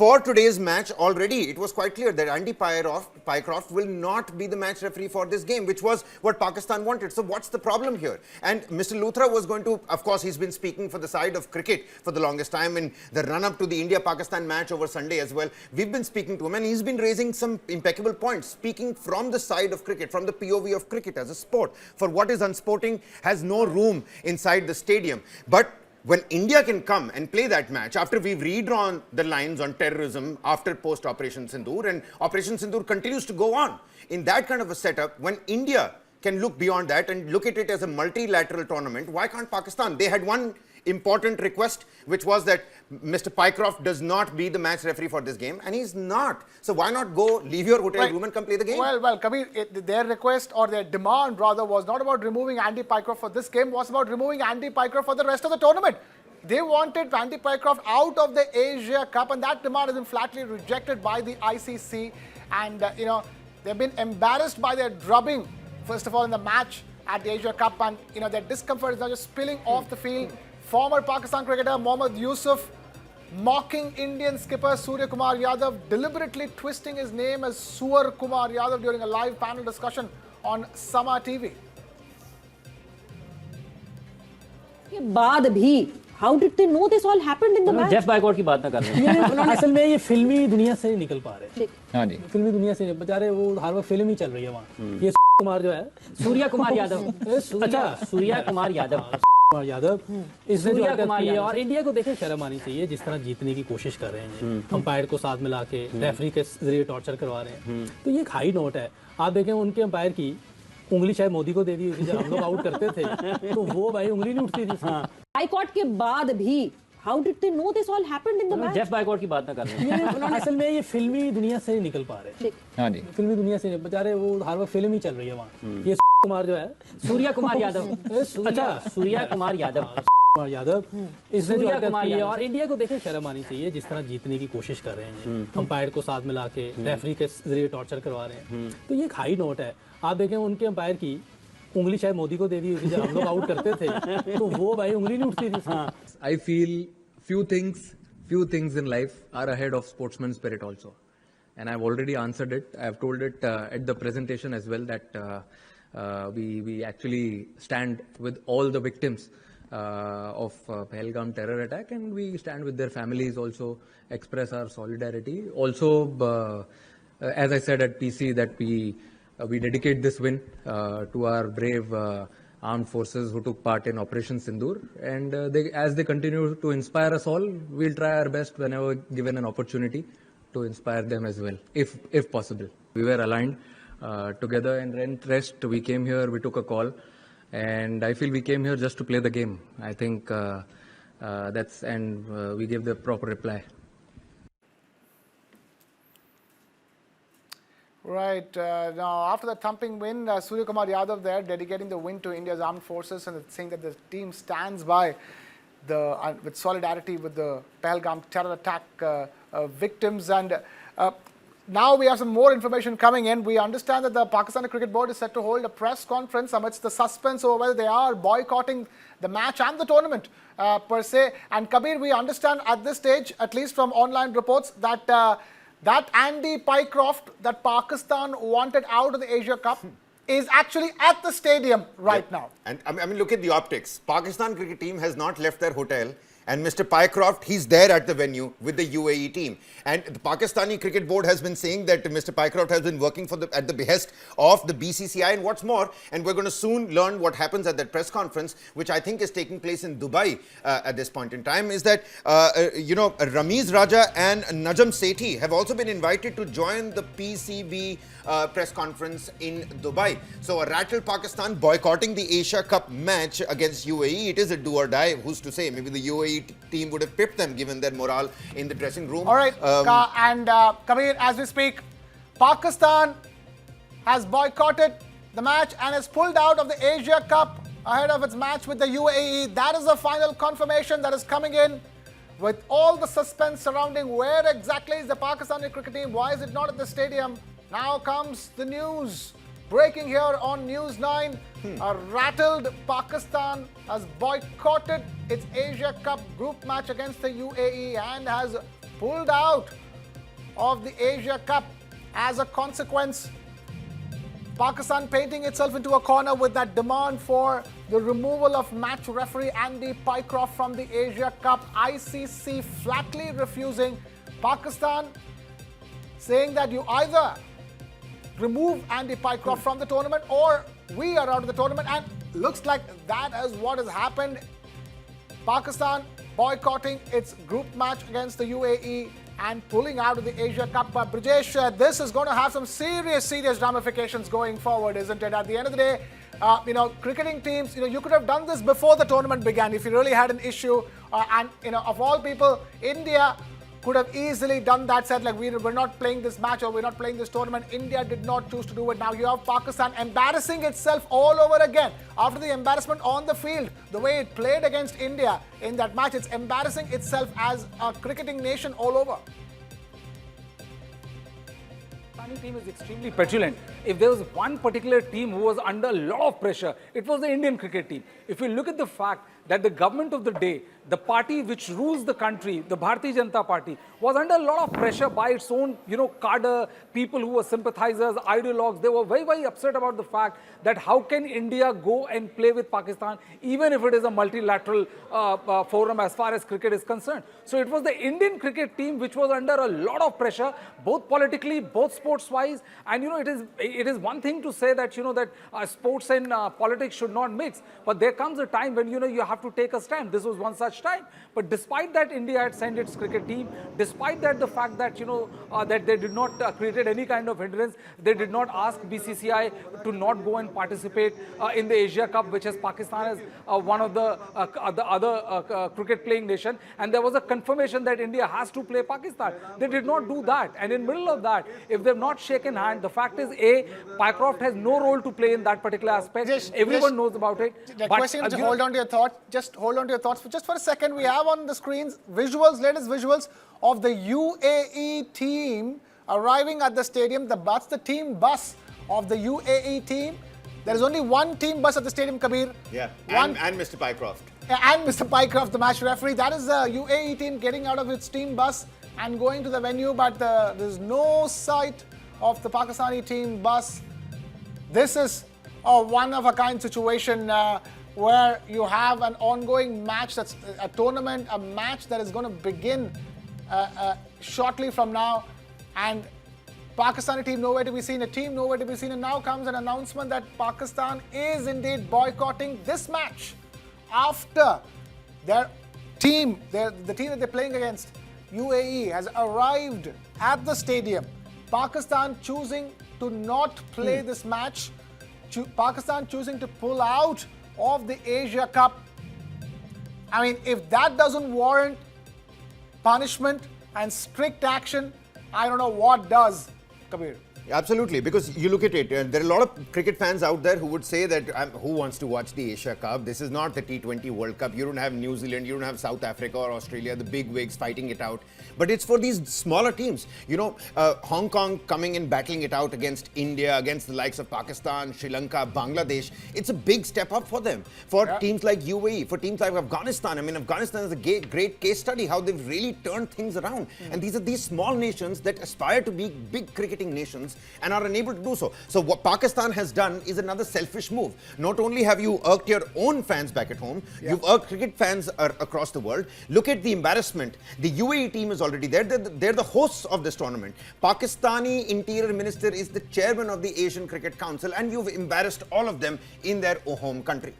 For today's match, already it was quite clear that Andy Pycroft will not be the match referee for this game, which was what Pakistan wanted. So what's the problem here? And Mr. Luthra was going to, of course, he's been speaking for the side of cricket for the longest time in the run-up to the India-Pakistan match over Sunday as well. We've been speaking to him and he's been raising some impeccable points, speaking from the side of cricket, from the POV of cricket as a sport. For what is unsporting has no room inside the stadium. But when India can come and play that match after we've redrawn the lines on terrorism after post-Operation Sindoor, and Operation Sindoor continues to go on, in that kind of a setup, when India can look beyond that and look at it as a multilateral tournament, why can't Pakistan? They had one important request, which was that Mr. Pycroft does not be the match referee for this game, and he's not. So why not go leave your hotel room and come play the game? Well, Kabir, their request or their demand rather was not about removing Andy Pycroft for this game, was about removing Andy Pycroft for the rest of the tournament. They wanted Andy Pycroft out of the Asia Cup, and that demand has been flatly rejected by the ICC. And, they've been embarrassed by their drubbing, first of all, in the match at the Asia Cup, and, their discomfort is now just spilling off the field. Former Pakistan cricketer Mohammad Yusuf mocking Indian skipper Surya Kumar Yadav, deliberately twisting his name as Surya Kumar Yadav during a live panel discussion on Sama TV. How did they know this all happened in the match? Jeff boycott की बात ना कर रहे हैं। असल में ये फिल्मी दुनिया से निकल पा रहे हैं। हाँ जी। फिल्मी दुनिया से बेचारे वो हर वक्त फिल्म ही चल रही है वहाँ। ये कुमार जो है सूर्या कुमार यादव। अच्छा, सूर्या कुमार यादव। कुमार यादव इसने जो कुमार यादव और इंडिया को देखे शर्म आनी चाहिए जिस तरह जीतने की कोशिश कर रहे हैं, अंपायर को साथ मिला के रेफरी के जरिए टॉर्चर करवा रहे हैं। तो ये एक हाई नोट है। आप देखें उनके अंपायर की उंगली शायद मोदी को दे दी थी, जब हम लोग आउट करते थे तो वो भाई उंगली नहीं उठती थी। बायकॉट के बाद भी How did they know this all happened in the match? Jeff boycott की बात ना कर रहे हैं। असल में ये फिल्मी दुनिया से निकल पा रहे हैं। हाँ जी। फिल्मी दुनिया से बेचारे वो हर वक्त फिल्म ही चल रही है वहाँ। ये कुमार जो है सूर्या कुमार यादव। अच्छा, सूर्या कुमार यादव। कुमार यादव इसने जो कुमार यादव और इंडिया को देखे शर्म आनी चाहिए जिस तरह जीतने की कोशिश कर रहे हैं, अंपायर को साथ मिला के रेफरी के जरिए टॉर्चर करवा रहे हैं। तो ये एक हाई नोट है। आप देखें उनके अंपायर की उंगली शायद मोदी को दे दी थी, जब हम लोग आउट करते थे तो वो भाई उंगली नहीं उठती थी। I feel few things in life are ahead of sportsman spirit also, and I've already answered it. I've told it at the presentation as well that we actually stand with all the victims of Pahalgam terror attack, and we stand with their families also, express our solidarity. Also, as I said at PC, that we dedicate this win to our brave armed forces who took part in Operation Sindoor, and as they continue to inspire us all, we'll try our best whenever given an opportunity to inspire them as well, if possible. We were aligned together in rest. We came here, we took a call, and I feel we came here just to play the game. I think we gave the proper reply. Right. Now, after the thumping win, Surya Kumar Yadav there dedicating the win to India's armed forces and saying that the team stands by with solidarity with the Pahalgam terror attack victims. And now we have some more information coming in. We understand that the Pakistani Cricket Board is set to hold a press conference amidst the suspense over whether they are boycotting the match and the tournament per se. And Kabir, we understand at this stage, at least from online reports, that Andy Pycroft that Pakistan wanted out of the Asia Cup is actually at the stadium right now. And I mean, look at the optics. Pakistan cricket team has not left their hotel, and Mr. Pycroft, he's there at the venue with the UAE team. And the Pakistani Cricket Board has been saying that Mr. Pycroft has been working at the behest of the BCCI. And what's more, and we're going to soon learn what happens at that press conference, which I think is taking place in Dubai at this point in time, is that, Ramiz Raja and Najam Sethi have also been invited to join the PCB press conference in Dubai. So a rattled Pakistan boycotting the Asia Cup match against UAE. It is a do or die. Who's to say? Maybe the UAE team would have pipped them given their morale in the dressing room. All right. Kabir, as we speak, Pakistan has boycotted the match and has pulled out of the Asia Cup ahead of its match with the UAE. That is the final confirmation that is coming in. With all the suspense surrounding where exactly is the Pakistani cricket team, why is it not at the stadium? Now comes the news. Breaking here on News 9, a rattled Pakistan has boycotted its Asia Cup group match against the UAE and has pulled out of the Asia Cup. As a consequence, Pakistan painting itself into a corner with that demand for the removal of match referee Andy Pycroft from the Asia Cup. ICC flatly refusing. Pakistan saying that you either remove Andy Pycroft from the tournament or we are out of the tournament, and looks like that is what has happened. Pakistan boycotting its group match against the UAE and pulling out of the Asia Cup. Brijesh, this is going to have some serious ramifications going forward, isn't it? At the end of the day, cricketing teams, you could have done this before the tournament began if you really had an issue. And, of all people, India could have easily done that, said like we're not playing this match or we're not playing this tournament. India did not choose to do it. Now you have Pakistan embarrassing itself all over again. After the embarrassment on the field, the way it played against India in that match, it's embarrassing itself as a cricketing nation all over. The Pakistani team is extremely petulant. If there was one particular team who was under a lot of pressure, it was the Indian cricket team. If you look at the fact that the government of the day, the party which rules the country, the Bharatiya Janata Party, was under a lot of pressure by its own, cadre, people who were sympathizers, ideologues. They were very, very upset about the fact that how can India go and play with Pakistan, even if it is a multilateral forum as far as cricket is concerned. So it was the Indian cricket team which was under a lot of pressure, both politically, both sports-wise. And, it is one thing to say that, that sports and politics should not mix. But there comes a time when, you have to take a stand. This was one such time. But despite that, India had sent its cricket team. Despite that, the fact that, that they did not create any kind of hindrance, they did not ask BCCI to not go and participate in the Asia Cup, which is Pakistan as one of the other cricket playing nation. And there was a confirmation that India has to play Pakistan. They did not do that. And in middle of that, if they've not shaken hand, the fact is, Pycroft has no role to play in that particular aspect. Everyone knows about it. Requesting you to hold on to your thoughts. Just hold on to your thoughts for a second. We have on the screens latest visuals of the UAE team arriving at the stadium. That's the team bus of the UAE team. There is only one team bus at the stadium, Kabir. Yeah, and Mr. Pycroft. And Mr. Pycroft, the match referee. That is the UAE team getting out of its team bus and going to the venue, but there's no sight of the Pakistani team bus. This is a one-of-a-kind situation where you have an ongoing match, that's a tournament, a match that is going to begin shortly from now, and Pakistani team nowhere to be seen, a team nowhere to be seen, and now comes an announcement that Pakistan is indeed boycotting this match after their team, the team that they're playing against, UAE, has arrived at the stadium. Pakistan choosing to not play this match, Pakistan choosing to pull out of the Asia Cup. I mean, if that doesn't warrant punishment and strict action, I don't know what does, Kabir. Absolutely, because you look at it, there are a lot of cricket fans out there who would say that who wants to watch the Asia Cup? This is not the T20 World Cup. You don't have New Zealand, you don't have South Africa or Australia, the big wigs fighting it out. But it's for these smaller teams. Hong Kong coming and battling it out against India, against the likes of Pakistan, Sri Lanka, Bangladesh. It's a big step up for them. For teams like UAE, for teams like Afghanistan. I mean, Afghanistan is a great case study, how they've really turned things around. And these are these small nations that aspire to be big cricketing nations and are unable to do so. So what Pakistan has done is another selfish move. Not only have you irked your own fans back at home, you've irked cricket fans across the world. Look at the embarrassment. The UAE team is already there. They're the hosts of this tournament. Pakistani Interior Minister is the chairman of the Asian Cricket Council, and you've embarrassed all of them in their home country.